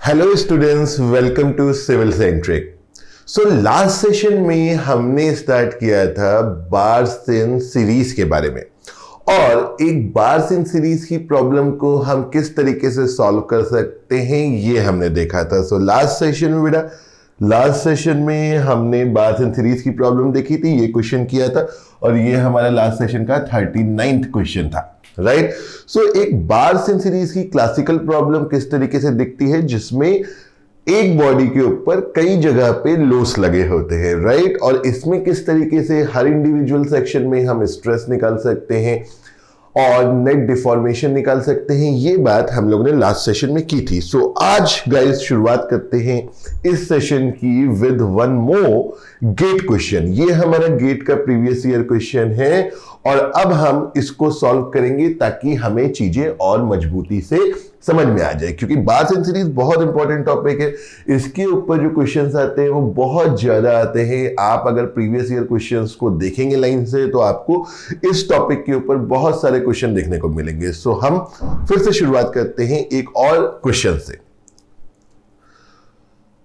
Hello students, welcome to Civil Centric. So last session में हमने start किया था बार्स इन सीरीज के बारे में, और एक बार्स इन सीरीज की प्रॉब्लम को हम किस तरीके से सॉल्व कर सकते हैं ये हमने देखा था। सो लास्ट सेशन में हमने बार्स इन सीरीज की प्रॉब्लम देखी थी, ये क्वेश्चन किया था, और ये हमारा लास्ट सेशन का 39th क्वेश्चन था, राइट। सो एक बार्स इन सीरीज की क्लासिकल प्रॉब्लम किस तरीके से दिखती है, जिसमें एक बॉडी के ऊपर कई जगह पे लोड्स लगे होते हैं, राइट। और इसमें किस तरीके से हर इंडिविजुअल सेक्शन में हम स्ट्रेस निकाल सकते हैं और नेट डिफॉर्मेशन निकाल सकते हैं, ये बात हम लोगों ने लास्ट सेशन में की थी। सो आज गाइस शुरुआत करते हैं इस सेशन की with one more GATE question. ये हमारा गेट का प्रीवियस ईयर क्वेश्चन है, और अब हम इसको सॉल्व करेंगे ताकि हमें चीजें और मजबूती से समझ में आ जाए, क्योंकि बार्स इन सीरीज बहुत इंपॉर्टेंट टॉपिक है। इसके ऊपर जो क्वेश्चंस आते हैं वो बहुत ज्यादा आते हैं। आप अगर प्रीवियस ईयर क्वेश्चंस को देखेंगे लाइन से तो आपको इस टॉपिक के ऊपर बहुत सारे क्वेश्चन देखने को मिलेंगे। सो हम फिर से शुरुआत करते हैं एक और क्वेश्चन से।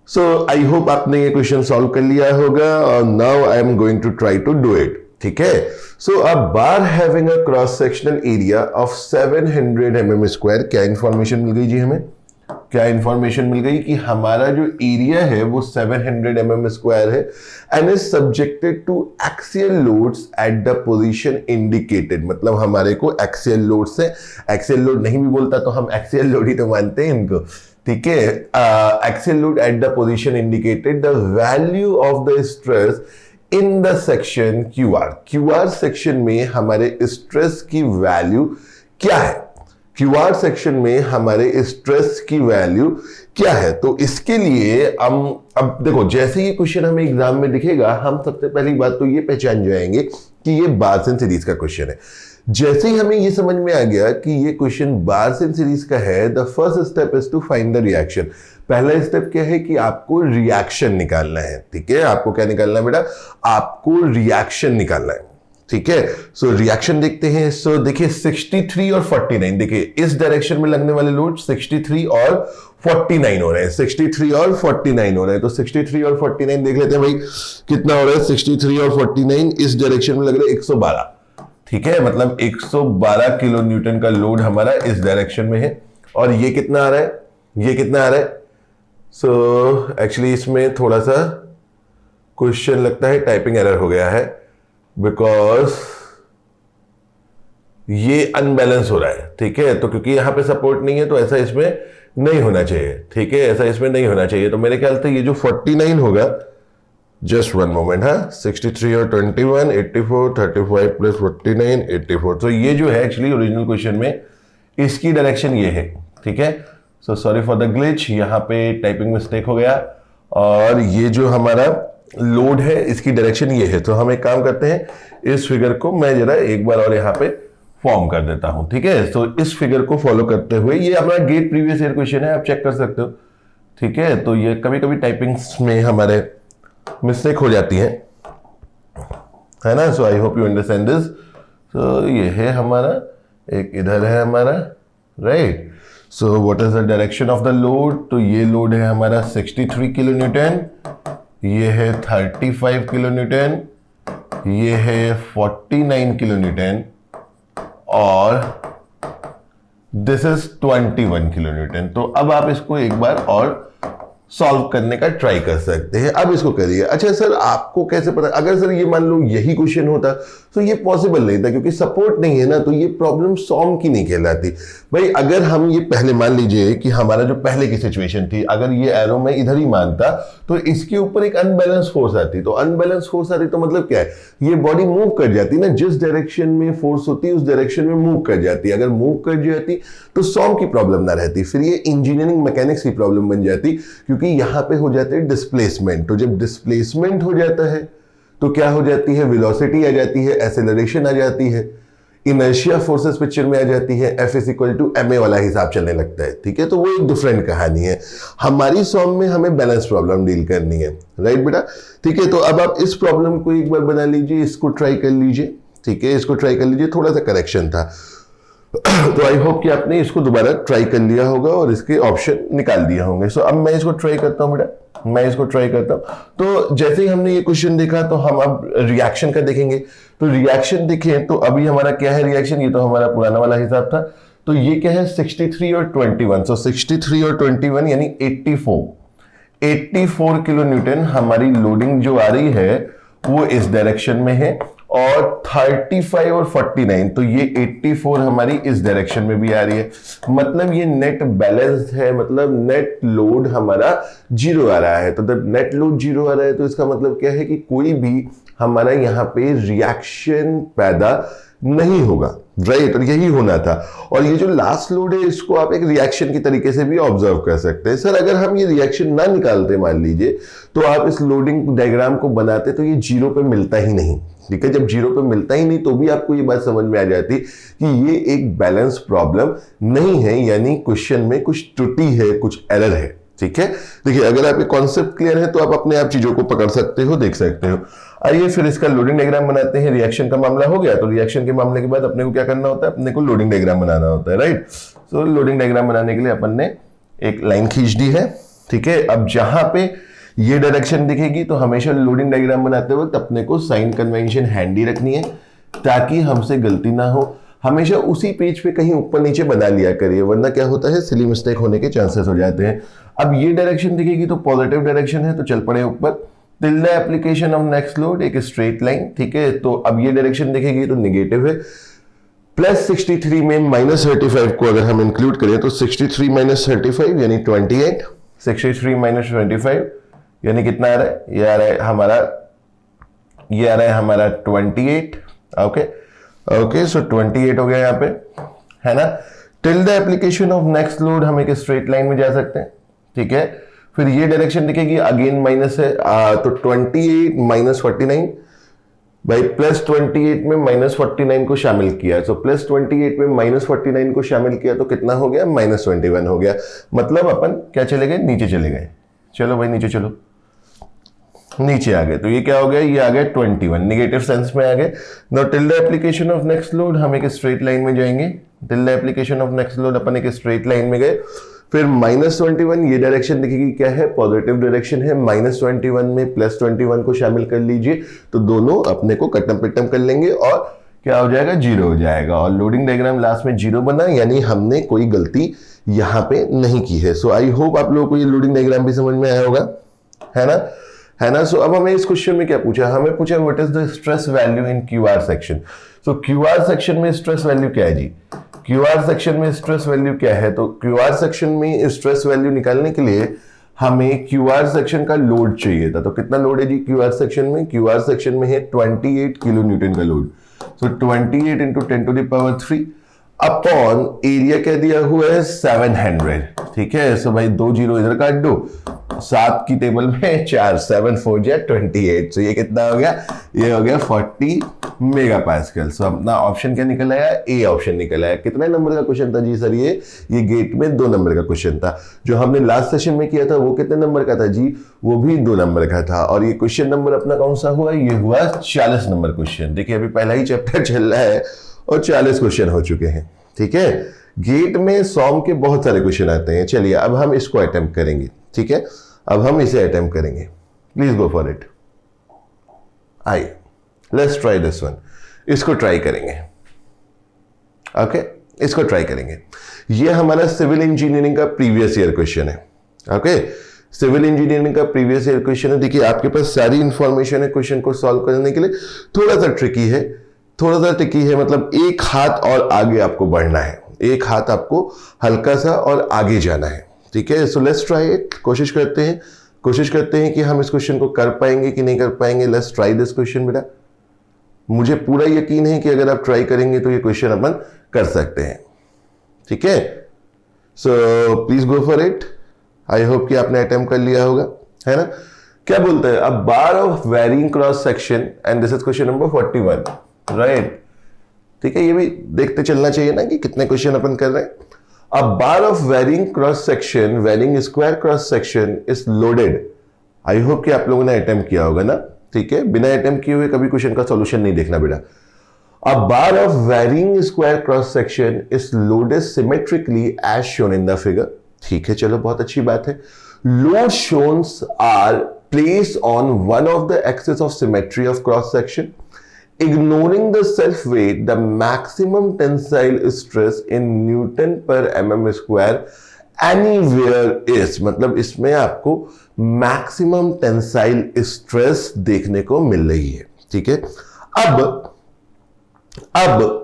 सो आई होप आपने ये क्वेश्चन सॉल्व कर लिया होगा, और now I am going to try to do it. ठीक है। So a bar having a cross sectional area of 700 mm square, क्या इंफॉर्मेशन मिल गई जी हमें? क्या इंफॉर्मेशन मिल गई कि हमारा जो एरिया है वो 700 mm स्क्वायर है, and is subjected to axial loads at the position indicated. मतलब हमारे को एक्सियल लोड से, एक्सियल लोड नहीं भी बोलता तो हम एक्सियल लोड ही तो मानते हैं इनको, ठीक है। Axial load at the position indicated, the value of the stress in the section QR section में हमारे स्ट्रेस की वैल्यू क्या है? क्यूआर सेक्शन में हमारे स्ट्रेस की वैल्यू क्या है? तो इसके लिए हम अब देखो, जैसे ये क्वेश्चन हमें एग्जाम में दिखेगा, हम सबसे पहली बात तो ये पहचान जाएंगे कि ये बार्स इन सीरीज का क्वेश्चन है। जैसे ही हमें ये समझ में आ गया कि ये क्वेश्चन बार्स इन सीरीज का है, the first step is to find the reaction. पहला स्टेप क्या है कि आपको रिएक्शन निकालना है, ठीक है। आपको क्या निकालना है बेटा? आपको रिएक्शन निकालना है, ठीक है। सो रिएक्शन देखते हैं। सो देखिए 63 और 49, देखिए इस डायरेक्शन में लगने वाले लोड 63 और 49 हो रहे हैं, 63 और 49 हो रहे हैं। तो 63 और 49 देख लेते हैं भाई, कितना हो रहा है? 63 और 49 इस डायरेक्शन में लग रहे हैं 112, ठीक है। मतलब 112 किलो न्यूटन का लोड हमारा इस डायरेक्शन में है, और ये कितना आ रहा है? ये कितना आ रहा है? सो एक्चुअली इसमें थोड़ा सा क्वेश्चन लगता है टाइपिंग एरर हो गया है, बिकॉज ये अनबैलेंस हो रहा है, ठीक है। तो क्योंकि यहां पे सपोर्ट नहीं है तो ऐसा इसमें नहीं होना चाहिए, ठीक है। ऐसा इसमें नहीं होना चाहिए। तो मेरे ख्याल से ये जो 49 होगा, जस्ट वन मोमेंट, हाँ, 63 और 21, 84, 35 प्लस 49, 84। तो ये जो है एक्चुअली ओरिजिनल क्वेश्चन में इसकी डायरेक्शन ये है, ठीक है। So sorry for the glitch, यहाँ पे टाइपिंग मिस्टेक हो गया, और ये जो हमारा लोड है इसकी डायरेक्शन ये है। तो हम एक काम करते हैं, इस फिगर को मैं जरा एक बार और यहाँ पे फॉर्म कर देता हूं, ठीक है। तो इस फिगर को फॉलो करते हुए, ये हमारा गेट प्रीवियस ईयर क्वेश्चन है, आप चेक कर सकते हो, ठीक है। तो ये कभी कभी टाइपिंग्स में हमारे मिस्टेक हो जाती है ना। So I hope you understand this. तो ये है हमारा, एक इधर है हमारा, right. So what is the direction of the load? तो ये लोड है हमारा 63 किलो न्यूटन, ये है 35 किलो न्यूटन, ये है 49 किलो न्यूटन, और दिस इज 21 किलो न्यूटन। तो अब आप इसको एक बार और सॉल्व करने का ट्राई कर सकते हैं। अब इसको करिए। अच्छा सर, आपको कैसे पता? अगर सर ये मान लो यही क्वेश्चन होता तो ये पॉसिबल नहीं था, क्योंकि सपोर्ट नहीं है ना, तो ये प्रॉब्लम सॉल्व की नहीं कहलाती भाई। अगर हम ये पहले मान लीजिए कि हमारा जो पहले की सिचुएशन थी, अगर ये एरो मैं इधर ही मानता तो इसके ऊपर एक अनबैलेंस फोर्स आती। तो अनबैलेंस फोर्स आती तो मतलब क्या है? ये बॉडी मूव कर जाती ना, जिस डायरेक्शन में फोर्स होती है उस डायरेक्शन में मूव कर जाती। अगर मूव कर जाती तो सॉल्व की प्रॉब्लम ना रहती, फिर ये इंजीनियरिंग मैकेनिक्स की प्रॉब्लम बन जाती, क्योंकि यहां पे हो जाते हैं डिस्प्लेसमेंट। तो जब डिस्प्लेसमेंट हो जाता है तो क्या हो जाती है? वेलोसिटी आ जाती है, एक्सेलरेशन आ जाती है, इनर्शिया फोर्सेस पिक्चर में आ जाती है, F is equal to ma वाला हिसाब चलने लगता है, ठीक है। तो वो एक डिफरेंट कहानी है। हमारी सॉल्व में हमें बैलेंस प्रॉब्लम डील करनी है, राइट बेटा, ठीक है। तो अब आप इस प्रॉब्लम को एक बार बना लीजिए, इसको ट्राई कर लीजिए, ठीक है। इसको ट्राई कर लीजिए, थोड़ा सा करेक्शन था। तो आई होप कि आपने इसको दोबारा ट्राई कर लिया होगा और इसके ऑप्शन निकाल दिए होंगे। सो अब मैं इसको ट्राई करता हूँ बेटा, मैं इसको ट्राई करता हूँ। तो जैसे ही हमने ये क्वेश्चन देखा तो हम अब रिएक्शन का देखेंगे। तो रिएक्शन देखें तो अभी हमारा क्या है रिएक्शन, ये तो हमारा पुराना वाला हिसाब था। तो ये क्या है 63 और 21। सो 63 और 21 यानी 84 किलो न्यूटन हमारी लोडिंग जो आ रही है वो इस डायरेक्शन में है, और 35 और 49 तो ये 84 हमारी इस डायरेक्शन में भी आ रही है। मतलब ये नेट बैलेंस्ड है, मतलब नेट लोड हमारा जीरो आ रहा है। तो जब नेट लोड जीरो आ रहा है तो इसका मतलब क्या है कि कोई भी हमारा यहाँ पे रिएक्शन पैदा नहीं होगा, राइट। और यही होना था। और ये जो लास्ट लोड है इसको आप एक रिएक्शन की तरीके से भी ऑब्जर्व कर सकते हैं। सर अगर हम ये रिएक्शन ना निकालते मान लीजिए, तो आप इस लोडिंग डायग्राम को बनाते तो ये जीरो पे मिलता ही नहीं, ठीक है। जब जीरो पे मिलता ही नहीं तो भी आपको ये बात समझ में आ जाती कि ये एक बैलेंस प्रॉब्लम नहीं है, यानी क्वेश्चन में कुछ त्रुटि है, कुछ एरर है, ठीक है। देखिए अगर आपके कॉन्सेप्ट क्लियर है तो आप अपने आप चीजों को पकड़ सकते हो, देख सकते हो। आइए फिर इसका लोडिंग डायग्राम बनाते हैं। रिएक्शन का मामला हो गया, तो रिएक्शन के मामले के बाद अपने को क्या करना होता है, अपने को लोडिंग डायग्राम बनाना होता है, राइट। सो लोडिंग डायग्राम बनाने के लिए अपन ने एक लाइन खींच दी है, ठीक है। अब जहां पे ये डायरेक्शन दिखेगी तो हमेशा लोडिंग डायग्राम बनाते वक्त अपने को साइन कन्वेंशन हैंडी रखनी है ताकि हमसे गलती ना हो। हमेशा उसी पेज पे कहीं ऊपर नीचे बना लिया करिए, वरना क्या होता है सिली मिस्टेक होने के चांसेस हो जाते हैं। अब ये डायरेक्शन दिखेगी तो पॉजिटिव डायरेक्शन है, तो चल पड़े ऊपर। Till the application of next load, एक स्ट्रेट लाइन, ठीक है। तो अब ये डायरेक्शन दिखेगी तो निगेटिव है। प्लस 63 में माइनस 35 को अगर हम इंक्लूड करें तो 63 माइनस 35 यानी 28। 63 माइनस 25 यानी कितना आ रहा है, ये आ रहा है हमारा 28। ओके ओके, सो 28 हो गया यहाँ पे, है ना। Till the application of next load हम एक स्ट्रेट लाइन में जा सकते हैं, ठीक है। फिर ये डायरेक्शन दिखेगी, अगेन माइनस है, तो 28 माइनस 49 भाई, प्लस 28 में माइनस 49 को शामिल किया, तो प्लस 28 में माइनस 49 को शामिल किया तो कितना हो गया, माइनस 21 हो गया। मतलब अपन क्या चले गए, नीचे चले गए। चलो भाई नीचे चलो, नीचे आ गए। तो ये क्या हो गया, ये आ गया 21, निगेटिव सेंस में आ गए। Now till the application of next load हम एक स्ट्रेट लाइन में जाएंगे। Till the application of next load अपन एक स्ट्रेट लाइन में गए। फिर माइनस 21, ये डायरेक्शन दिखेगी क्या है, पॉजिटिव डायरेक्शन है। माइनस 21 में प्लस 21 को शामिल कर लीजिए तो दोनों अपने को कटम पिटम कर लेंगे और क्या हो जाएगा, जीरो हो जाएगा। और लोडिंग डायग्राम लास्ट में जीरो बना, यानी हमने कोई गलती यहाँ पे नहीं की है। सो आई होप आप लोगों को ये लोडिंग डायग्राम भी समझ में आया होगा, है ना, है ना। सो अब हमें इस क्वेश्चन में क्या पूछा, हमें पूछा what is the stress value in QR section. So QR section में स्ट्रेस वैल्यू क्या है जी, क्यूआर सेक्शन में स्ट्रेस वैल्यू क्या है। तो क्यूआर सेक्शन में स्ट्रेस वैल्यू निकालने के लिए हमें क्यूआर सेक्शन का लोड चाहिए था। तो कितना लोड है जी क्यूआर सेक्शन में, क्यूआर सेक्शन में है 28 किलो न्यूटन का लोड। सो 28 इंटू 10⁻³ अपॉन एरिया क्या दिया हुआ है 700, ठीक है। सो भाई 2 जीरो इधर काट दो, 7 की टेबल में 4, 7 4 जा 28। सो ये कितना हो गया, ये हो गया 40 मेगा पास्कल। सो अपना ऑप्शन क्या निकल आया, ए ऑप्शन निकल आया। कितने नंबर का क्वेश्चन था जी सर ये गेट में 2 नंबर का क्वेश्चन था। जो हमने लास्ट सेशन में किया था वो कितने नंबर का था जी, वो भी 2 नंबर का था। और ये क्वेश्चन नंबर अपना कौन सा हुआ, ये हुआ 40 नंबर क्वेश्चन। देखिए अभी पहला ही चैप्टर चल रहा है और 40 क्वेश्चन हो चुके हैं, ठीक है। गेट में सॉम के बहुत सारे क्वेश्चन आते हैं। चलिए अब हम इसको अटेम्प्ट करेंगे, ठीक है। अब हम इसे अटेम्प्ट करेंगे, प्लीज गो फॉर इट। आइए लेट्स ट्राई दिस वन, इसको ट्राई करेंगे, ओके इसको ट्राई करेंगे। ये हमारा सिविल इंजीनियरिंग का प्रीवियस ईयर क्वेश्चन है, ओके सिविल इंजीनियरिंग का प्रीवियस ईयर क्वेश्चन है। देखिए आपके पास सारी इंफॉर्मेशन है क्वेश्चन को सॉल्व करने के लिए, थोड़ा सा ट्रिकी है, थोड़ा सा ट्रिकी है। मतलब एक हाथ और आगे आपको बढ़ना है, एक हाथ आपको हल्का सा और आगे जाना है, ठीक है। सो लेट्स ट्राई इट, कोशिश करते हैं कि हम इस क्वेश्चन को कर पाएंगे कि नहीं कर पाएंगे। लेट्स ट्राई दिस क्वेश्चन बेटा। मुझे पूरा यकीन है कि अगर आप ट्राई करेंगे तो ये क्वेश्चन अपन कर सकते हैं, ठीक है। So please go for it. I hope कि आपने अटेम्प्ट कर लिया होगा, है ना। क्या बोलते हैं, a bar of varying cross section and this is question number 41, right, ठीक है। ये भी देखते चलना चाहिए ना कि कितने क्वेश्चन अपन कर रहे हैं। A bar of varying cross section, varying square cross section is loaded. I hope कि आप लोगों ने अटेम्प्ट किया होगा ना, ठीक है। बिना अटेम्प्ट किए हुए कभी क्वेश्चन का सॉल्यूशन नहीं देखना बेटा। A bar of varying square cross section is loaded symmetrically as shown in the figure. ठीक है, चलो बहुत अच्छी बात है. Load shows are placed on one of the axes of symmetry of cross section. Ignoring the self weight, the maximum tensile stress in Newton per mm square anywhere is, मतलब इसमें आपको मैक्सिमम टेंसाइल स्ट्रेस देखने को मिल रही है. ठीक है, अब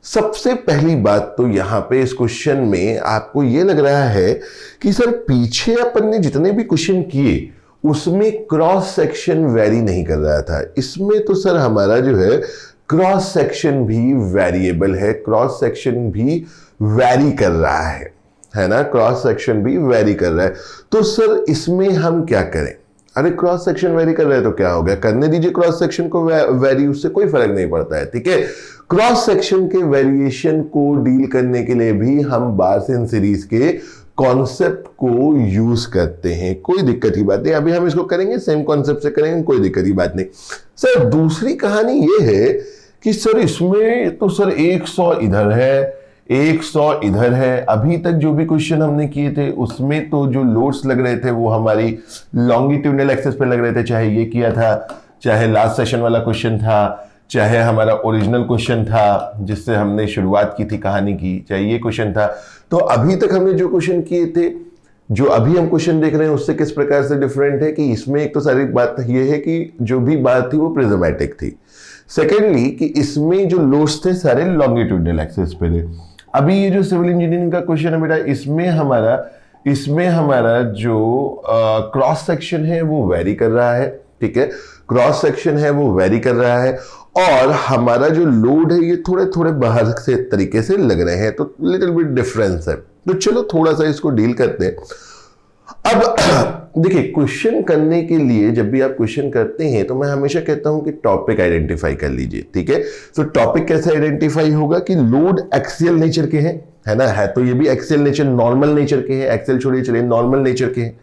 सबसे पहली बात तो यहां पे इस क्वेश्चन में आपको यह लग रहा है कि सर पीछे अपन ने जितने भी क्वेश्चन किए उसमें क्रॉस सेक्शन वेरी नहीं कर रहा था. इसमें तो सर हमारा जो है क्रॉस सेक्शन भी वेरिएबल है, क्रॉस सेक्शन भी वेरी कर रहा है ना, क्रॉस सेक्शन भी वेरी कर रहा है. तो सर इसमें हम क्या करें? अरे क्रॉस सेक्शन वेरी कर रहे हैं तो क्या हो गया, करने दीजिए क्रॉस सेक्शन को वेरी, उससे कोई फर्क नहीं पड़ता है. ठीक है, क्रॉस सेक्शन के वेरिएशन को डील करने के लिए भी हम बार्स एंड सीरीज के कॉन्सेप्ट को यूज करते हैं, कोई दिक्कत की बात नहीं. अभी हम इसको करेंगे, सेम कॉन्सेप्ट से करेंगे, कोई दिक्कत की बात नहीं. सर दूसरी कहानी ये है कि सर इसमें तो सर 100 इधर है, 100 इधर है. अभी तक जो भी क्वेश्चन हमने किए थे उसमें तो जो लोड्स लग रहे थे वो हमारी लॉन्गिट्यूडनल एक्सिस पे लग रहे थे, चाहे ये किया था, चाहे लास्ट सेशन वाला क्वेश्चन था, चाहे हमारा ओरिजिनल क्वेश्चन था जिससे हमने शुरुआत की थी कहानी की, चाहे ये क्वेश्चन था. तो अभी तक हमने जो क्वेश्चन किए थे, जो अभी हम क्वेश्चन देख रहे हैं उससे किस प्रकार से डिफरेंट है कि इसमें एक तो सारी बात ये है कि जो भी बात थी वो प्रिज्मेटिक थी. सेकेंडली कि इसमें जो लोड्स थे सारे लॉन्गिट्यूडनल एक्सिस पे थे. अभी ये जो सिविल इंजीनियरिंग का क्वेश्चन है बेटा, इसमें हमारा जो क्रॉस सेक्शन है वो वेरी कर रहा है. ठीक है, क्रॉस सेक्शन है वो वेरी कर रहा है और हमारा जो लोड है ये थोड़े थोड़े बाहर से तरीके से लग रहे हैं, तो लिटिल बिट डिफरेंस है. तो चलो थोड़ा सा इसको डील करते हैं. अब देखिए, क्वेश्चन करने के लिए जब भी आप क्वेश्चन करते हैं तो मैं हमेशा कहता हूं कि टॉपिक आइडेंटिफाई कर लीजिए. ठीक है, तो टॉपिक कैसे आइडेंटिफाई होगा कि लोड एक्सियल नेचर के हैं, है ना, है तो ये भी एक्सियल नेचर, नॉर्मल नेचर के हैं. एक्सियल छोड़िए, चलिए नॉर्मल नेचर के हैं,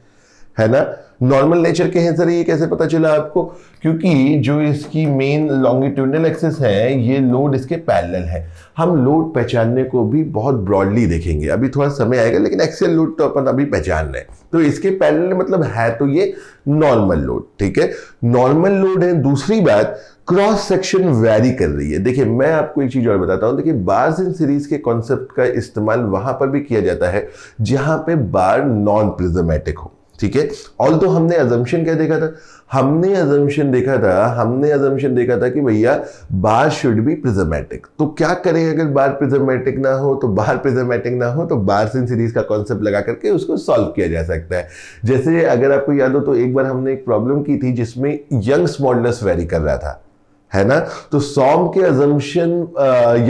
है ना, नॉर्मल नेचर के हैं. सर ये कैसे पता चला आपको? क्योंकि जो इसकी मेन लॉन्गिट्यूडनल एक्सिस है ये लोड इसके पैरेलल है. हम लोड पहचानने को भी बहुत ब्रॉडली देखेंगे, अभी थोड़ा समय आएगा, लेकिन एक्सियल लोड तो अपन अभी पहचान रहे हैं. तो इसके पैरेलल मतलब है तो ये नॉर्मल लोड. ठीक है, नॉर्मल लोड है. दूसरी बात, क्रॉस सेक्शन वेरी कर रही है. देखिए मैं आपको एक चीज और बताता हूं. देखिए बार्स एंड सीरीज के कॉन्सेप्ट का इस्तेमाल वहां पर भी किया जाता है जहां पे बार नॉन प्रिज्मेटिक हो. ठीक है, ऑल तो हमने अजम्पशन क्या देखा था, हमने अजम्पशन देखा था कि भैया बार शुड बी प्रिज्मेटिक. तो क्या करें अगर बार प्रिज्मेटिक ना हो, तो बार्स एंड सीरीज का कॉन्सेप्ट लगा करके उसको सॉल्व किया जा सकता है. जैसे अगर आपको याद हो तो एक बार हमने एक प्रॉब्लम की थी जिसमें यंग्स मॉडुलस वेरी कर रहा था, है ना. तो सॉम के अजम्पशन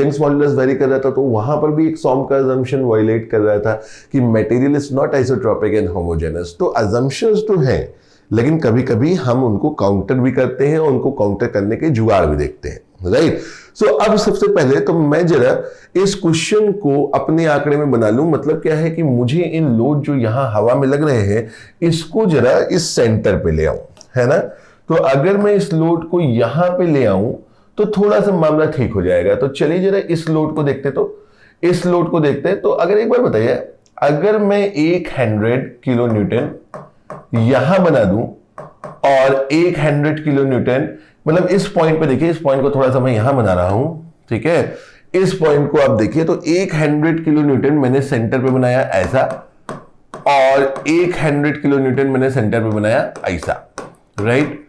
यंग्स मॉडुलस वेरी कर रहा था, तो वहां पर भी एक सॉम का अजम्पशन वायलेट कर रहा था कि material is not isotropic and homogeneous. तो अजम्पशंस तो हैं, लेकिन कभी कभी हम उनको काउंटर भी करते हैं और उनको काउंटर करने के जुगाड़ भी देखते हैं. राइट. सो अब सबसे पहले तो मैं जरा इस क्वेश्चन को अपने आंकड़े में बना लूं. मतलब क्या है कि मुझे इन लोड जो यहां हवा में लग रहे हैं इसको जरा इस सेंटर पे ले आऊं, है ना. तो अगर मैं इस लोड को यहां पे ले आऊं तो थोड़ा सा मामला ठीक हो जाएगा. तो चलिए जरा इस लोड को देखते हैं. तो अगर एक बार बताइए, अगर मैं 100 किलो न्यूटन यहां बना दूं और 100 किलो न्यूटन, मतलब इस पॉइंट पे देखिए, इस पॉइंट को थोड़ा सा मैं यहां बना रहा हूं. ठीक है, इस पॉइंट को आप देखिए, तो 100 किलो न्यूटन मैंने सेंटर पे बनाया ऐसा, और 100 किलो न्यूटन मैंने सेंटर पे बनाया ऐसा. राइट.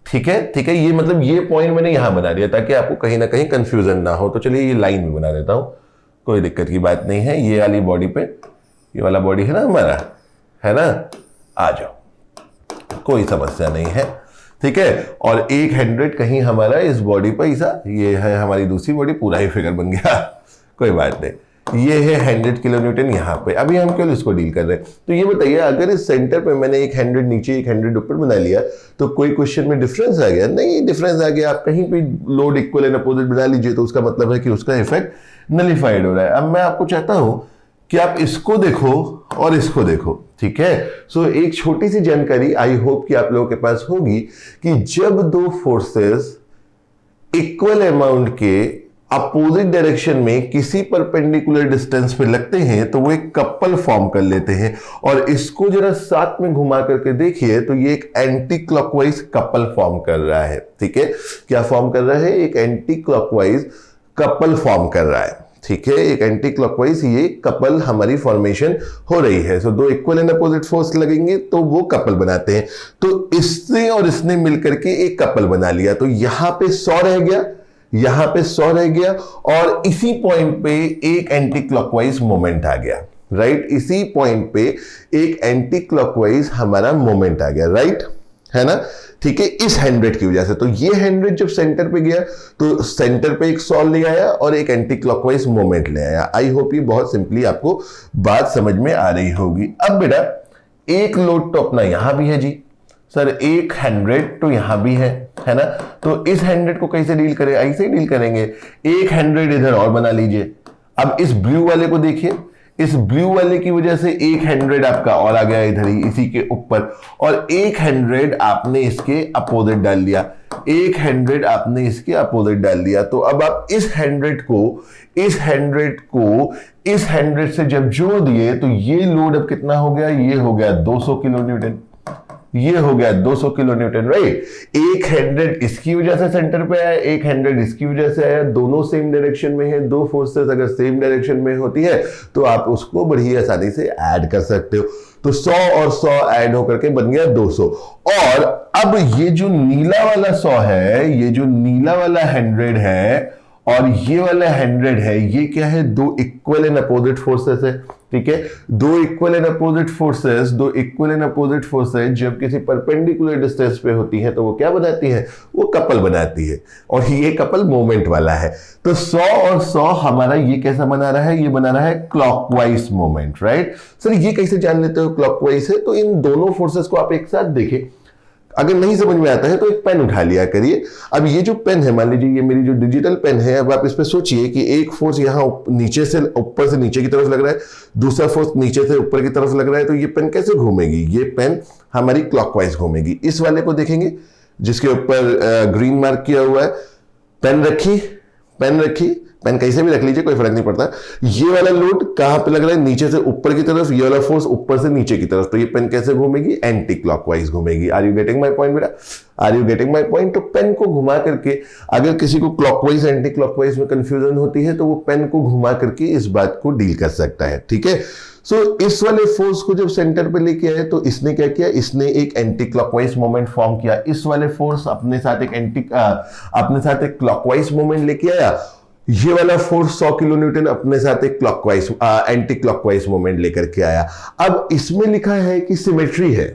ठीक है, ये मतलब ये पॉइंट मैंने यहां बना दिया ताकि आपको कहीं ना कहीं कंफ्यूजन ना हो. तो चलिए ये लाइन भी बना देता हूं, कोई दिक्कत की बात नहीं है. ये वाली बॉडी पे, ये वाला बॉडी है ना हमारा, है ना, आ जाओ, कोई समस्या नहीं है. ठीक है, और 100 कहीं हमारा इस बॉडी पर ऐसा, ये है हमारी दूसरी बॉडी, पूरा ही फिगर बन गया. कोई बात नहीं, ये है 100 किलो न्यूटन यहाँ पे. अभी हम केवल इसको डील कर रहे हैं. तो ये बताइए, अगर इस सेंटर पे मैंने 100 नीचे 100 ऊपर बना लिया तो कोई क्वेश्चन में डिफरेंस आ गया? नहीं, डिफरेंस आ गया. आप कहीं भी लोड इक्वल एंड अपोजिट बना लीजिए तो उसका मतलब है कि उसका इफेक्ट नलिफाइड हो रहा है. अब मैं आपको चाहता हूं कि आप इसको देखो और इसको देखो. ठीक है, सो एक छोटी सी जानकारी आई होप कि आप लोगों के पास होगी कि जब दो फोर्सेस इक्वल अमाउंट के अपोजिट डायरेक्शन में किसी परपेंडिकुलर डिस्टेंस पे लगते हैं तो वो एक कपल फॉर्म कर लेते हैं। और इसको जरा साथ में घुमा करके देखिए तो ये एक एंटी क्लॉकवाइज कपल फॉर्म कर रहा है। ठीक है, क्या फॉर्म कर रहा है? एक एंटी क्लॉकवाइज कपल फॉर्म कर रहा है। ठीक है, एक एंटी क्लॉकवाइज ये कपल हमारी फॉर्मेशन हो रही है। सो दो इक्वल एंड अपोजिट फोर्स लगेंगे तो वो कपल बनाते हैं। तो इसने और इसने मिलकर के एक कपल बना लिया। तो यहां पे 100 रह गया, यहां पे 100 रह गया और इसी पॉइंट पे एक एंटी क्लॉकवाइज मोमेंट आ गया। राइट, इसी पॉइंट पे एक एंटी क्लॉकवाइज हमारा मोमेंट आ गया। राइट, है ना? ठीक है, इस 100 की वजह से। तो ये 100 जब सेंटर पे गया तो सेंटर पे एक 100 ले आया और एक एंटी क्लॉकवाइज मोमेंट ले आया। आई होप ये बहुत सिंपली आपको बात समझ में आ रही होगी। अब बेटा एक लोड तो अपना यहां भी है जी सर, एक 100 तो यहां भी है ना? तो इस 100 को कैसे डील करें? ऐसे ही डील करेंगे। एक 100 इधर और बना लीजिए। अब इस ब्लू वाले को देखिए, इस ब्लू वाले की वजह से एक 100 आपका और आ गया इधर ही इसी के ऊपर, और एक 100 आपने इसके अपोजिट डाल लिया। एक 100 आपने इसके अपोजिट डाल दिया। तो अब आप इस 100 को इस 100 से जब जोड़ दिए तो ये लोड अब कितना हो गया? ये हो गया 200 किलो न्यूटन। ये हो गया 200 किलो न्यूटन। राइट, एक 100 इसकी वजह से सेंटर पे आया, एक 100 इसकी वजह से आया। दोनों सेम डायरेक्शन में है। दो फोर्सेस अगर सेम डायरेक्शन में होती है तो आप उसको बड़ी आसानी से ऐड कर सकते हो। तो 100 और 100 ऐड होकर के बन गया 200। और अब ये जो नीला वाला 100 है, ये जो नीला वाला 100 है और ये वाला 100 है, ये क्या है? दो इक्वल एंड अपोजिट फोर्सेस है। ठीक है, दो इक्वल एंड अपोजिट फोर्सेस जब किसी परपेंडिकुलर डिस्टेंस पे होती है तो वो क्या बनाती है? वो कपल बनाती है। और ये कपल मोमेंट वाला है। तो 100 और 100 हमारा ये कैसा बना रहा है? ये बना रहा है क्लॉकवाइज मोमेंट। राइट सर, ये कैसे जान लेते हो क्लॉकवाइज है? तो इन दोनों फोर्सेस को आप एक साथ देखें। अगर नहीं समझ में आता है तो एक पेन उठा लिया करिए। अब ये जो पेन है, मान लीजिए ये मेरी जो डिजिटल पेन है, अब आप इस पे सोचिए कि एक फोर्स यहाँ नीचे से ऊपर से नीचे की तरफ लग रहा है, दूसरा फोर्स नीचे से ऊपर की तरफ लग रहा है। तो ये पेन कैसे घूमेगी? ये पेन हमारी क्लॉकवाइज घूमेगी। इस वाले को देखेंगे जिसके ऊपर ग्रीन मार्क किया हुआ है। पेन रखी, पेन कैसे भी रख लीजिए, कोई फर्क नहीं पड़ता। ये वाला लोड कहां पे लग रहा है? नीचे से ऊपर की तरफ। ये वाला फोर्स ऊपर से नीचे की तरफ। तो ये पेन कैसे घूमेगी? एंटी क्लॉकवाइज घूमेगी। Are you getting my point बेटा? Are you getting my point? तो पेन को घुमा करके, अगर किसी को क्लॉकवाइज एंटी क्लॉकवाइज में कंफ्यूजन होती है तो वो पेन को घुमा करके इस बात को डील कर सकता है। ठीक है, सो इस वाले फोर्स को जब सेंटर पे लेके आए तो इसने क्या किया? इसने एक एंटी क्लॉकवाइज मोमेंट फॉर्म किया। इस वाले फोर्स अपने साथ एक क्लॉकवाइज मोमेंट लेके आया। ये वाला फोर्स 100 किलो न्यूटन अपने साथ एक क्लॉकवाइज एंटी क्लॉकवाइज मोमेंट लेकर के आया। अब इसमें लिखा है कि सिमेट्री है।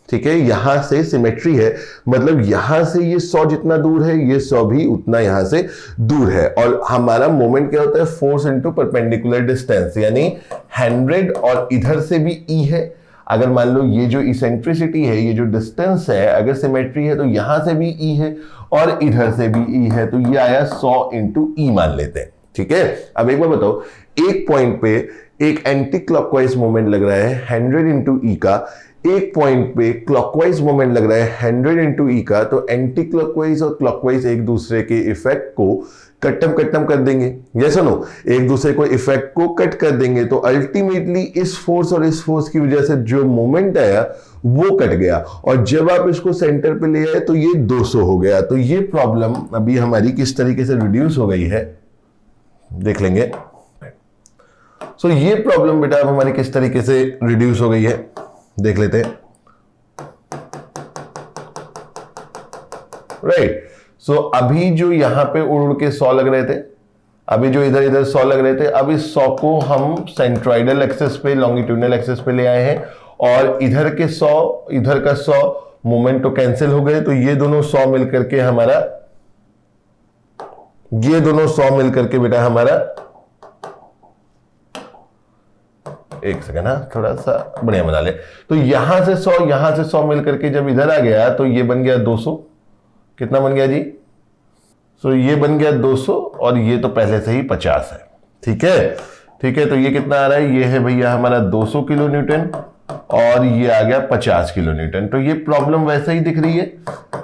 ठीक है, यहां से सिमेट्री है, मतलब यहां से ये 100 जितना दूर है, ये 100 भी उतना यहां से दूर है। और हमारा मोमेंट क्या होता है? फोर्स इनटू परपेंडिकुलर डिस्टेंस, यानी 100 और इधर से भी ई है। अगर मान लो ये जो इसेंट्रिसिटी है, ये जो डिस्टेंस है, अगर सिमेट्री है तो यहां से भी ई है और इधर से भी ई है। तो ये आया 100 इंटू ई मान लेते हैं। ठीक है, अब एक बार बताओ, एक पॉइंट पे एक एंटी क्लॉकवाइज मोमेंट लग रहा है 100 इंटू ई का, एक पॉइंट पे क्लॉकवाइज मोमेंट लग रहा है 100 इंटू ई का। तो एंटी क्लॉकवाइज और क्लॉकवाइज एक दूसरे के इफेक्ट को कट्टम कर देंगे। यस और नो? एक दूसरे को इफेक्ट को कट कर देंगे। तो अल्टीमेटली इस फोर्स और इस फोर्स की वजह से जो मोमेंट आया वो कट गया। और जब आप इसको सेंटर पे ले आए तो ये 200 हो गया। तो ये प्रॉब्लम अभी हमारी किस तरीके से रिड्यूस हो गई है देख लेंगे। सो ये प्रॉब्लम बेटा अब हमारी किस तरीके से रिड्यूस हो गई है देख लेते हैं। राइट, सो अभी जो यहां पे उड़ के 100 लग रहे थे, अभी जो इधर 100 लग रहे थे, अब इस 100 को हम सेंट्रोइडल एक्सिस पे, लॉन्गिट्यूडनल एक्सिस पे ले आए हैं। और इधर के 100, इधर का 100 मोमेंट तो कैंसिल हो गए। तो ये दोनों 100 मिलकर के हमारा, ये दोनों 100 मिलकर के बेटा हमारा, एक सेकंड, हाँ थोड़ा सा बढ़िया बना ले। तो यहां से 100 मिलकर के जब इधर आ गया तो ये बन गया 200। कितना बन गया जी? सो ये बन गया 200 और ये तो पहले से ही 50 है। ठीक है, तो ये कितना आ रहा है? ये है भैया हमारा 200 किलो न्यूटन और ये आ गया 50 किलो न्यूटन। तो ये प्रॉब्लम वैसे ही दिख रही है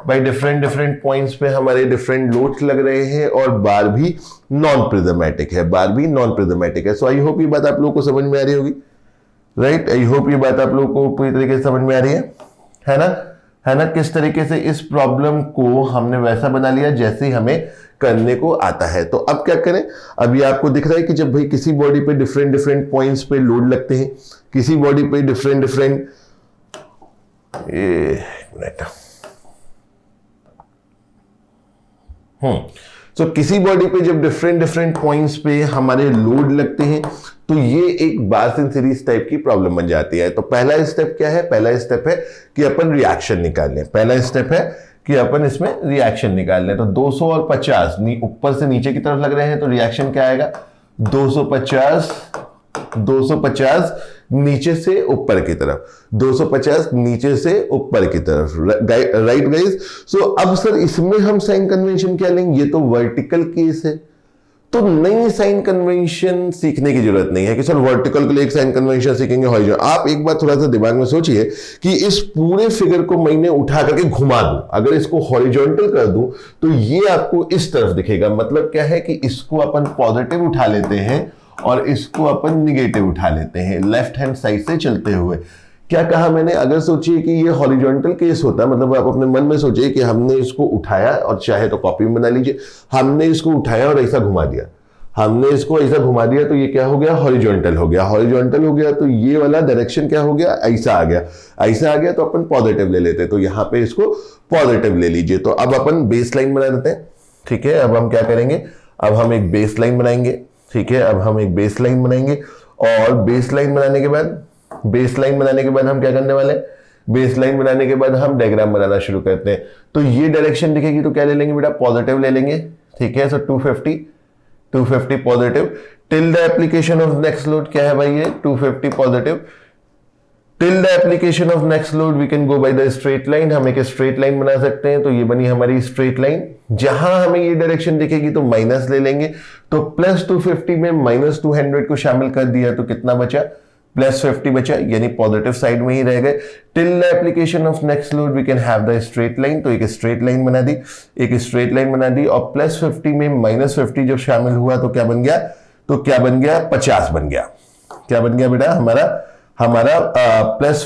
भाई, डिफरेंट डिफरेंट पॉइंट्स पे हमारे डिफरेंट लोड्स लग रहे हैं और बार भी नॉन प्रिज्मेटिक है, बार भी नॉन प्रिज्मेटिक है। सो आई होप ये बात आप लोगों को समझ में आ रही होगी, राइट। आई होप ये बात आप लोगों को पूरी तरीके से समझ में आ रही है ना, है ना। किस तरीके से इस प्रॉब्लम को हमने वैसा बना लिया जैसे हमें करने को आता है। तो अब क्या करें, अब ये आपको दिख रहा है कि जब भाई किसी बॉडी पे डिफरेंट डिफरेंट पॉइंट्स पे लोड लगते हैं, किसी बॉडी पे डिफरेंट डिफरेंट, एक मिनट, तो किसी बॉडी पे जब डिफरेंट डिफरेंट पॉइंट्स पे हमारे लोड लगते हैं तो ये एक बार्सन सीरीज टाइप की प्रॉब्लम बन जाती है। तो पहला स्टेप क्या है, पहला स्टेप है कि अपन रिएक्शन निकाल लें, पहला स्टेप है कि अपन इसमें रिएक्शन निकाल लें। तो 200 और 50 ऊपर से नीचे की तरफ लग रहे हैं, तो रिएक्शन क्या आएगा, 250 नीचे से ऊपर की तरफ, 250 नीचे से ऊपर की तरफ, राइट गाइस। सो अब सर इसमें हम साइन कन्वेंशन क्या लेंगे, ये तो वर्टिकल केस है, तो नई साइन कन्वेंशन सीखने की जरूरत नहीं है कि सर वर्टिकल के लिए एक साइन कन्वेंशन सीखेंगे हॉरिजॉन्टल। आप एक बार थोड़ा सा दिमाग में सोचिए कि इस पूरे फिगर को मैंने उठा करके घुमा दूं, अगर इसको हॉरिजॉन्टल कर दूं तो ये आपको इस तरफ दिखेगा। मतलब क्या है कि इसको अपन पॉजिटिव उठा लेते हैं और इसको अपन निगेटिव उठा लेते हैं लेफ्ट हैंड साइड से चलते हुए। क्या कहा मैंने, अगर सोचिए कि ये हॉरिजॉन्टल केस होता, मतलब आप अपने मन में सोचिए कि हमने इसको उठाया, और चाहे तो कॉपी में बना लीजिए, हमने इसको उठाया और ऐसा घुमा दिया, हमने इसको ऐसा घुमा दिया, तो ये क्या हो गया, हॉरिजॉन्टल हो गया। हॉरिजॉन्टल हो गया तो ये वाला डायरेक्शन क्या हो गया, ऐसा आ गया, ऐसा आ गया, तो अपन पॉजिटिव ले लेते हैं। तो यहां पे इसको पॉजिटिव ले लीजिए। तो अब अपन बेस लाइन बना देते हैं, ठीक है। अब हम क्या करेंगे, अब हम एक बेस लाइन बनाएंगे, ठीक है। अब हम एक बेस लाइन बनाएंगे और बेस लाइन बनाने के बाद हम क्या करने वाले, बेस लाइन बनाने के बाद हम डायग्राम बनाना शुरू करते हैं। तो ये डायरेक्शन दिखेगी तो क्या ले लेंगे बेटा, पॉजिटिव ले लेंगे, ठीक है। So 250 positive till the application of next load, क्या है भाई ये 250 positive till the application of next load we can go by the straight line. हम एक स्ट्रेट लाइन बना सकते हैं, तो ये बनी हमारी स्ट्रेट लाइन। जहां हमें ये डायरेक्शन दिखेगी तो माइनस ले लेंगे, तो प्लस 250 में माइनस 200 को शामिल कर दिया तो कितना बचा, प्लस 50 बचा, यानी पॉजिटिव साइड में ही रह गए। Till the application of next load we can have the straight line, तो एक स्ट्रेट लाइन बना दी, और प्लस 50 में माइनस 50 जब शामिल हुआ तो क्या बन गया, 50 बन गया। क्या बन गया बेटा, हमारा प्लस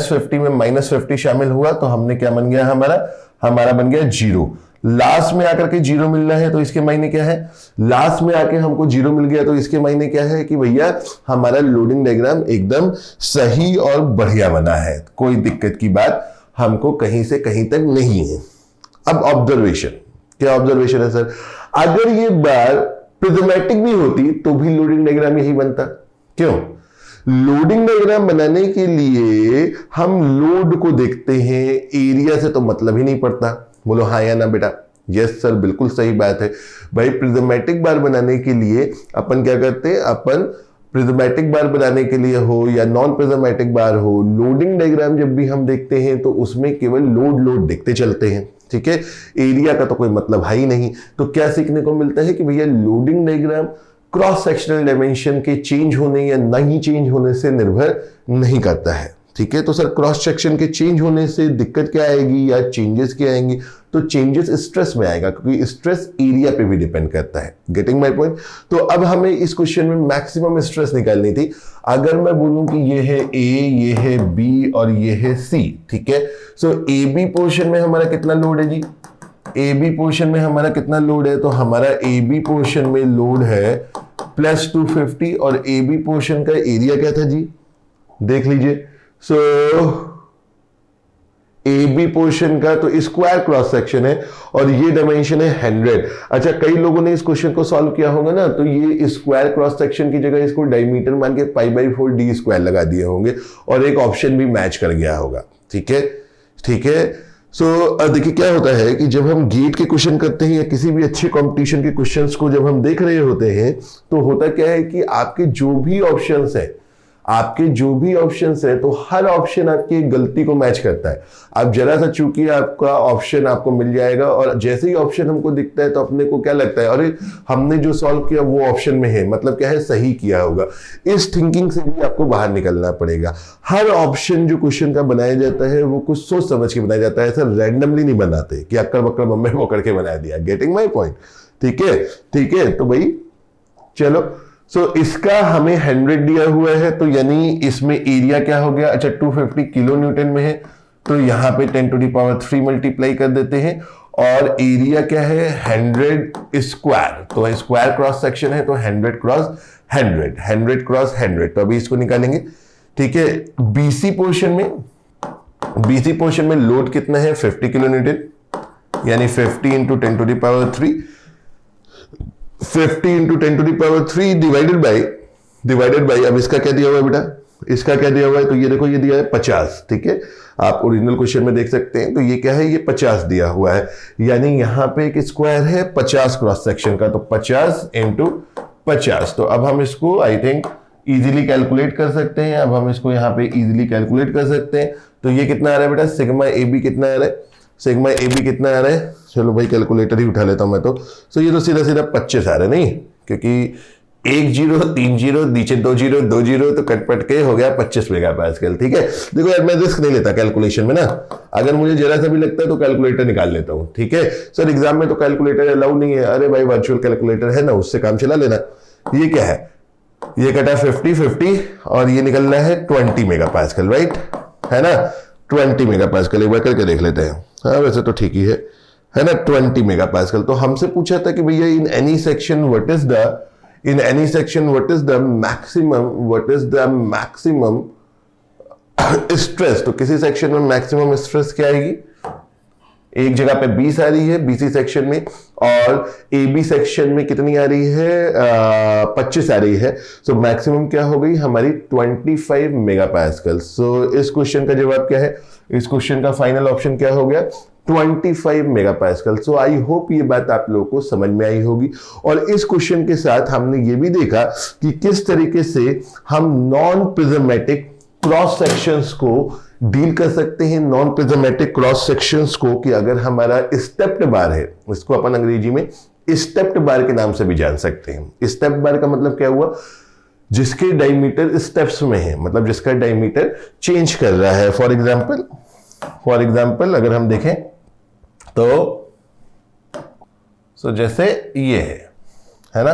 50 में माइनस 50 शामिल हुआ तो हमने क्या बन गया, हमारा बन गया 0। लास्ट में आकर के 0 मिल रहा है तो इसके मायने क्या है, लास्ट में आके हमको 0 मिल गया तो इसके मायने क्या है कि भैया हमारा लोडिंग डायग्राम एकदम सही और बढ़िया बना है, कोई दिक्कत की बात हमको कहीं से कहीं तक नहीं है। अब ऑब्जर्वेशन, क्या ऑब्जर्वेशन है सर, अगर ये बार प्रिज्मेटिक भी होती तो भी लोडिंग डायग्राम यही बनता। क्यों, लोडिंग डायग्राम बनाने के लिए हम लोड को देखते हैं, एरिया से तो मतलब ही नहीं पड़ता। बोलो हाँ या ना बेटा, यस सर, बिल्कुल सही बात है भाई। प्रिज्मेटिक बार बनाने के लिए अपन क्या करते हैं, अपन प्रिज्मेटिक बार बनाने के लिए हो या नॉन प्रिज्मेटिक बार हो, लोडिंग डायग्राम जब भी हम देखते हैं तो उसमें केवल लोड देखते चलते हैं, ठीक है। एरिया का तो कोई मतलब है ही नहीं। तो क्या सीखने को मिलता है कि भैया loading diagram cross sectional dimension के चेंज होने या नहीं चेंज होने से निर्भर नहीं करता है, ठीक है। तो सर क्रॉस सेक्शन के चेंज होने से दिक्कत क्या आएगी या चेंजेस क्या आएंगी, तो चेंजेस स्ट्रेस में आएगा, क्योंकि स्ट्रेस एरिया पे भी डिपेंड करता है। Getting my point. तो अब हमें इस क्वेश्चन में मैक्सिमम स्ट्रेस निकालनी थी। अगर मैं बोलूं कि ये है ए, ये है बी और ये है सी, ठीक है। सो ए बी पोर्शन में हमारा कितना लोड है जी, ए बी पोर्शन में हमारा कितना लोड है, तो हमारा ए बी पोर्शन में लोड है प्लस 250 और ए बी पोर्शन का एरिया क्या था जी, देख लीजिए। सो ए बी पोर्शन का तो स्क्वायर क्रॉस सेक्शन है और ये डायमेंशन है 100। अच्छा, कई लोगों ने इस क्वेश्चन को सॉल्व किया होगा ना, तो ये स्क्वायर क्रॉस सेक्शन की जगह इसको डायमीटर मान के π/4 d स्क्वायर लगा दिए होंगे और एक ऑप्शन भी मैच कर गया होगा, ठीक है, ठीक है। सो देखिए क्या होता है कि जब हम गेट के क्वेश्चन करते हैं या किसी भी अच्छे कंपटीशन के क्वेश्चंस को जब हम देख रहे होते हैं तो होता क्या है कि आपके जो भी ऑप्शंस है, आपके जो भी ऑप्शंस है तो हर ऑप्शन आपकी गलती को मैच करता है। आप जरा सा चूकिए, आपका ऑप्शन आपको मिल जाएगा, और जैसे ही ऑप्शन हमको दिखता है तो अपने को क्या लगता है, अरे हमने जो सॉल्व किया वो ऑप्शन में है, मतलब क्या है, सही किया होगा। इस थिंकिंग से भी आपको बाहर निकलना पड़ेगा। हर ऑप्शन जो क्वेश्चन का बनाया जाता है वो कुछ सोच समझ के बनाया जाता है, ऐसा रैंडमली नहीं बनाते कि अक्कड़ बक्कड़ बम्बे पकड़ के बना दिया। Getting my point? ठीक है, ठीक है। तो भाई चलो, इसका हमें 100 दिया हुआ है, तो यानी इसमें एरिया क्या हो गया, अच्छा 250 किलो न्यूटन में है, तो यहां पे 10⁻³ मल्टीप्लाई कर देते हैं, और एरिया क्या है 100 स्क्वायर, तो स्क्वायर क्रॉस सेक्शन है, तो 100 क्रॉस 100, 100 क्रॉस 100, तो अभी इसको निकालेंगे। ठीक है, बीसी पोर्शन में लोड कितना है 50 किलो न्यूटन, यानी 50 इंटू 10⁻³ 50 इंटू 10⁻³ डिवाइडेड बाई अब इसका क्या दिया हुआ है बेटा, इसका क्या दिया हुआ है, तो ये देखो ये दिया है 50। ठीक है, आप ओरिजिनल क्वेश्चन में देख सकते हैं, तो ये क्या है, ये 50 दिया हुआ है, यानी यहां पे एक स्क्वायर है 50 क्रॉस सेक्शन का, तो 50 इंटू 50। तो अब हम इसको आई थिंक इजीली कैलकुलेट कर सकते हैं, अब हम इसको यहाँ पे इजीली कैलकुलेट कर सकते हैं। तो ये कितना आ रहा है बेटा, सिग्मा ए बी कितना आ रहा है, सिग्मा ए बी कितना आ रहा है, चलो भाई कैलकुलेटर ही उठा लेता हूं मैं तो। सो ये तो सीधा सीधा 25 आ रहा है, नहीं, क्योंकि 1 0 3 0 नीचे 2 0 2 0, तो कटपट के हो गया 25 मेगा पास्कल। ठीक है, देखो यार मैं रिस्क नहीं लेता कैलकुलेशन में ना, अगर मुझे जरा सा भी लगता है तो कैलकुलेटर निकाल लेता हूं। ठीक है सर, एग्जाम में तो कैलकुलेटर अलाउ नहीं है, अरे भाई वर्चुअल कैलकुलेटर है ना, उससे काम चला लेना। ये क्या है, ये कटा 50 और ये निकल रहा है 20 मेगा पास्कल, राइट है ना, 20 मेगा पास्कल। एक बार करके देख लेते हैं, हाँ वैसे तो ठीक ही है ना, 20 मेगा पास्कल। तो हमसे पूछा था कि भैया in any section what is the maximum stress, तो किसी सेक्शन में मैक्सिमम स्ट्रेस क्या आएगी, एक जगह पे 20 आ रही है बीसी सेक्शन में, और एबी सेक्शन में कितनी आ रही है 25 आ रही है। सो मैक्सिमम क्या हो गई हमारी 25 मेगा पास्कल। सो इस क्वेश्चन का जवाब क्या है, इस क्वेश्चन का फाइनल ऑप्शन क्या हो गया 25 mega pascal. So I hope ये बात आप लोगों को समझ में आई होगी। और इस क्वेश्चन के साथ हमने ये भी देखा कि किस तरीके से हम नॉन प्रिज्मेटिक क्रॉस सेक्शंस को डील कर सकते हैं, नॉन प्रिज्मेटिक क्रॉस सेक्शंस को, कि अगर हमारा स्टेप्ड बार है, इसको अपन अंग्रेजी में स्टेप्ड बार के नाम से भी जान सकते हैं। स्टेप्ड बार का मतलब क्या हुआ, जिसके डायमीटर स्टेप्स में है, मतलब जिसका डायमीटर चेंज कर रहा है। फॉर एग्जाम्पल अगर हम देखें तो जैसे ये है ना,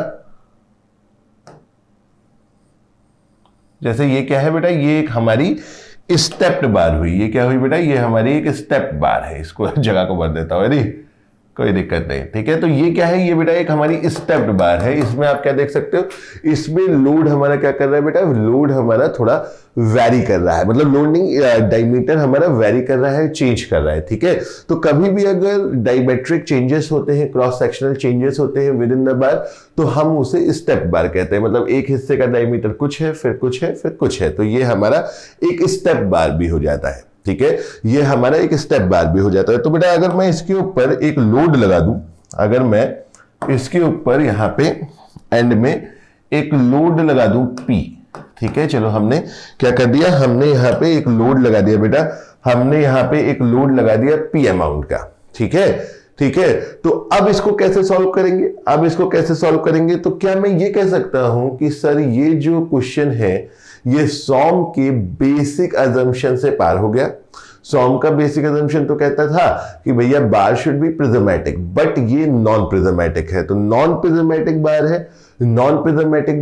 जैसे ये क्या है बेटा, ये एक हमारी स्टेप्ड बार हुई, ये क्या हुई बेटा, ये हमारी एक स्टेप बार है, इसको जगह को भर देता हूं, यदि कोई दिक्कत नहीं। ठीक है, तो ये क्या है, ये बेटा एक हमारी स्टेप्ड बार है। इसमें आप क्या देख सकते हो, इसमें लोड हमारा क्या कर रहा है बेटा, लोड हमारा थोड़ा वैरी कर रहा है, मतलब लोड नहीं, डायमीटर हमारा वैरी कर रहा है, चेंज कर रहा है। ठीक है, तो कभी भी अगर डायमेट्रिक चेंजेस होते हैं, क्रॉस सेक्शनल चेंजेस होते हैं विद इन द बार, तो हम उसे स्टेप बार कहते हैं। मतलब एक हिस्से का डायमीटर कुछ है, फिर कुछ है, फिर कुछ है, तो ये हमारा एक स्टेप बार भी हो जाता है। ठीक है, ये हमारा एक स्टेप बार भी हो जाता है। तो बेटा अगर मैं इसके ऊपर एक लोड लगा दूं, अगर मैं इसके ऊपर यहां पे एंड में एक लोड लगा दूं P, ठीक है, चलो हमने क्या कर दिया, हमने यहां पे एक लोड लगा दिया बेटा, हमने यहां पे एक लोड लगा दिया P अमाउंट का। ठीक है, ठीक है, तो अब इसको कैसे सॉल्व करेंगे, तो क्या मैं ये कह सकता हूं कि सर ये जो क्वेश्चन है ये सॉम के बेसिक अजम्पशन से पार हो गया। सॉम का बेसिक अजम्पशन तो कहता था कि भैया bar should be prismatic, but ये नॉन प्रिज्मेटिक है, तो नॉन प्रिज्मेटिक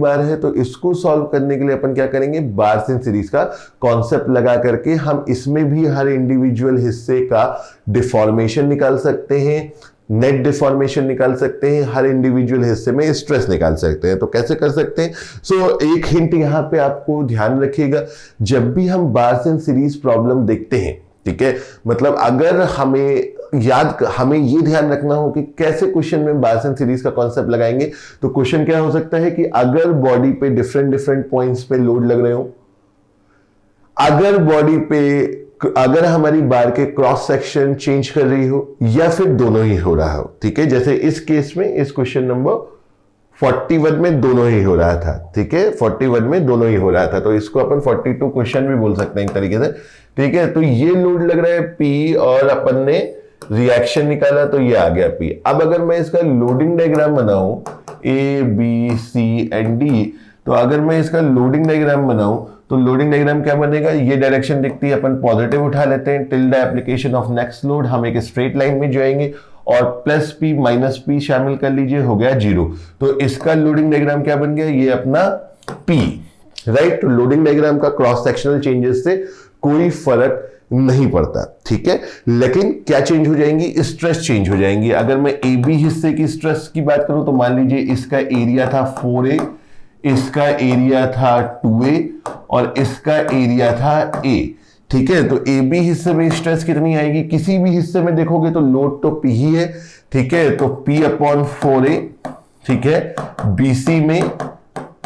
बार है, तो इसको सॉल्व करने के लिए अपन क्या करेंगे, बार्स इन सीरीज का कॉन्सेप्ट लगा करके हम इसमें भी हर इंडिविजुअल हिस्से का डिफॉर्मेशन निकाल सकते हैं, नेट डिफॉर्मेशन निकाल सकते हैं, हर इंडिविजुअल हिस्से में स्ट्रेस निकाल सकते हैं। तो कैसे कर सकते हैं, सो एक हिंट यहां पे आपको ध्यान रखिएगा, जब भी हम बार्स इन सीरीज प्रॉब्लम देखते हैं, ठीक है, मतलब अगर हमें ये ध्यान रखना हो कि कैसे क्वेश्चन में बार्स इन सीरीज का कॉन्सेप्ट लगाएंगे, तो क्वेश्चन क्या हो सकता है कि अगर बॉडी पे डिफरेंट पॉइंट्स पे लोड लग रहे हो, अगर हमारी बार के क्रॉस सेक्शन चेंज कर रही हो, या फिर दोनों ही हो रहा हो। ठीक है, जैसे इस केस में, इस क्वेश्चन नंबर 41 में दोनों ही हो रहा था, ठीक है, 41 में दोनों ही हो रहा था, तो इसको अपन 42 क्वेश्चन भी बोल सकते हैं एक तरीके से, ठीक है। तो ये लोड लग रहा है P और अपन ने रिएक्शन निकाला तो ये आ गया P। अब अगर मैं इसका लोडिंग डायग्राम बनाऊं ABCD, तो अगर मैं इसका लोडिंग डायग्राम बनाऊं तो लोडिंग डायग्राम क्या बनेगा, ये डायरेक्शन दिखती है, अपन पॉजिटिव उठा लेते हैं, till the application of next load हम एक स्ट्रेट लाइन में जाएंगे और प्लस P माइनस P शामिल कर लीजिए, हो गया 0। तो इसका लोडिंग डायग्राम क्या बन गया, ये अपना P, राइट। तो लोडिंग डायग्राम का क्रॉस सेक्शनल चेंजेस से कोई फर्क नहीं पड़ता, ठीक है। लेकिन क्या चेंज हो जाएंगी, स्ट्रेस चेंज हो जाएंगी। अगर मैं AB हिस्से की स्ट्रेस की बात करूं तो मान लीजिए इसका एरिया था 4A, इसका एरिया था 2A और इसका एरिया था A, ठीक है। तो AB हिस्से में स्ट्रेस कितनी आएगी, किसी भी हिस्से में देखोगे तो लोड तो P ही है, ठीक है। तो P/4A, ठीक है। BC में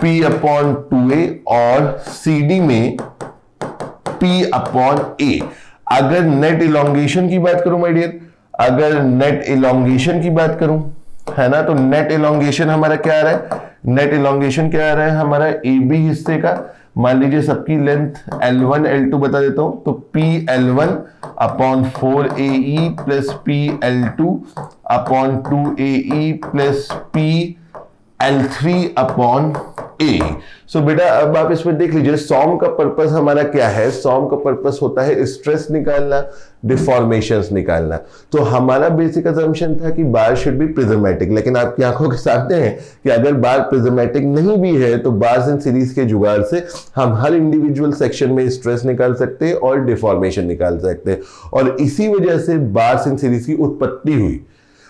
P/2A और CD में P/A। अगर नेट इलोंगेशन की बात करूं माय डियर, अगर नेट इलोंगेशन की बात करूं, है ना, तो नेट इलोंगेशन हमारा क्या आ रहा है, नेट इलोंगेशन क्या आ रहा है हमारा AB हिस्से का, मान लीजिए सबकी लेंथ L1 L2 बता देता हूं, तो P_L1/4AE plus P_L2/2AE plus P_L3/A। सो बेटा अब आप इसमें देख लीजिए सॉम का पर्पस हमारा क्या है, सॉम का पर्पस होता है स्ट्रेस निकालना, डिफॉर्मेशंस निकालना। तो हमारा बेसिक असम्पशन था कि बार शुड बी प्रिज्मेटिक, लेकिन आपकी आंखों के सामने है कि अगर बार प्रिज्मेटिक नहीं भी है तो बार्स इन सीरीज के जुगाड़ से हम हर इंडिविजुअल सेक्शन में स्ट्रेस निकाल सकते हैं और डिफॉर्मेशन निकाल सकते हैं, और इसी वजह से बार्स इन सीरीज की उत्पत्ति हुई।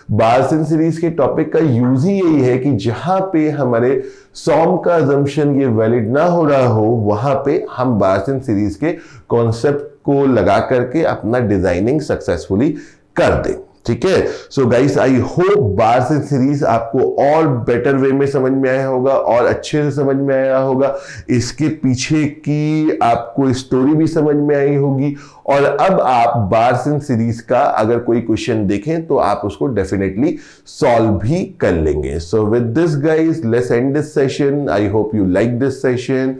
बार्स इन सीरीज के टॉपिक का यूज ही यही है कि जहां पे हमारे सॉम का असम्पशन ये वैलिड ना हो रहा हो, वहां पे हम बार्स इन सीरीज के कॉन्सेप्ट को लगा करके अपना डिजाइनिंग सक्सेसफुली कर दें, ठीक है। So guys I hope bars in series आपको और बेटर वे में समझ में आया होगा और अच्छे से समझ में आया होगा, इसके पीछे की आपको स्टोरी भी समझ में आई होगी, और अब आप बार्स इन सीरीज का अगर कोई क्वेश्चन देखें तो आप उसको डेफिनेटली सॉल्व भी कर लेंगे। So with this guys let's end this session. I hope you like this session,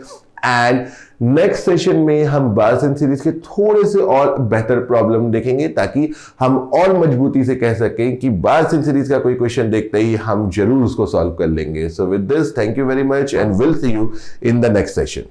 and next session में हम बार्स इन सीरीज के थोड़े से और बेहतर प्रॉब्लम देखेंगे ताकि हम और मजबूती से कह सकें कि बार्स इन सीरीज का कोई क्वेश्चन देखते ही हम जरूर उसको सॉल्व कर लेंगे। So with this thank you very much and will see you in the next session.